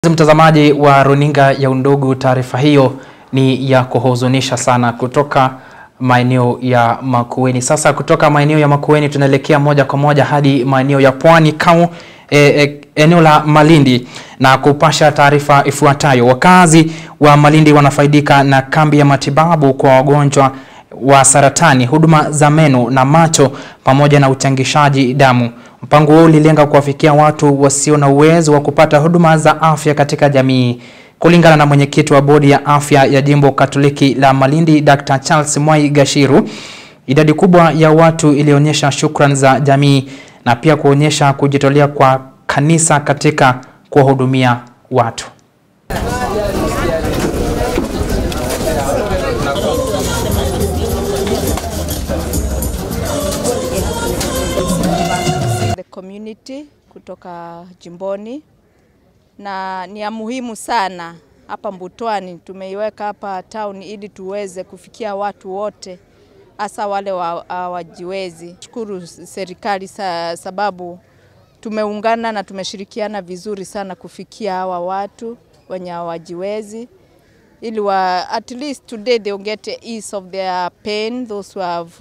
Mtazamaji wa runinga ya Undugu, taarifa hiyo ni ya kuhuzunisha sana kutoka maeneo ya Makueni. Sasa kutoka maeneo ya Makueni tunaelekea moja kwa moja hadi maeneo ya Pwani eneo la Malindi na kupasha taarifa ifuatayo. Wakazi wa Malindi wanafaidika na kambi ya matibabu kwa wagonjwa wa saratani, huduma za meno na macho pamoja na uchangishaji damu. Mpango huu ulilenga kuwafikia watu wasio na uwezo wa kupata huduma za afya katika jamii. Kulingana na mwenyekiti wa bodi ya afya ya Jimbo Katoliki la Malindi, Dr. Charles Mwai Gashiru, idadi kubwa ya watu ilionyesha shukrani za jamii na pia kuonyesha kujitolea kwa kanisa katika kuwahudumia watu. The community kutoka jimboni, na ni ya muhimu sana hapa Mbutwani. Tumeiweka hapa town ili tuweze kufikia watu wote, hasa wale wajiwezi. Shukuru serikali sababu tumeungana na tumeshirikiana vizuri sana kufikia hawa watu wenye wajiwezi, ili at least today they will get ease of their pain, those who have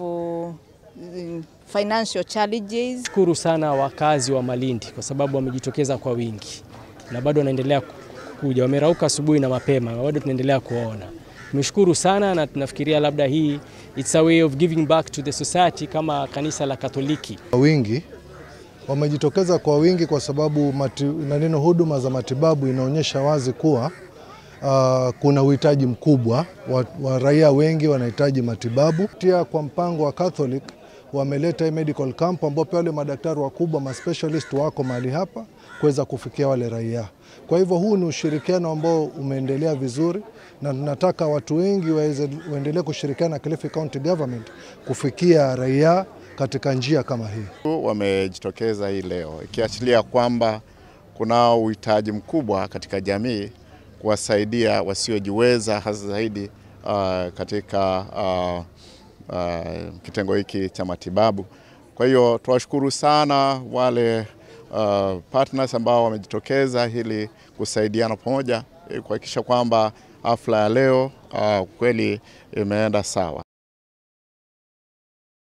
financial challenges. Shukuru sana wakazi wa Malindi kwa sababu wamejitokeza kwa wingi na bado wanaendelea kuja. Wamerauka asubuhi na mapema, bado tunaendelea kuona. Tumeshukuru sana na tunafikiria labda hii it's a way of giving back to the society kama kanisa la Katoliki. Wingi wamejitokeza kwa wingi kwa sababu huduma za matibabu inaonyesha wazi kuwa kuna uhitaji mkubwa wa raia wengi wanahitaji matibabu. Pia kwa mpango wa Catholic wameleta medical camp ambapo wale madaktari wakubwa, ma specialist wako mahali hapa kuweza kufikia wale raia. Kwa hivyo huu ni ushirikiano ambao umeendelea vizuri na tunataka watu wengi waendelee kushirikiana na Kilifi County Government kufikia raia katika njia kama hii. Wamejitokeza hii leo ikiachilia kwamba kuna uhitaji mkubwa katika jamii kuwasaidia wasiojiweza, hasa zaidi katika kitengo hiki cha matibabu. Kwa hiyo tuwashukuru sana wale partners ambao wamejitokeza ili kusaidiana pamoja kuhakikisha kwamba hafla ya leo kweli imeenda sawa.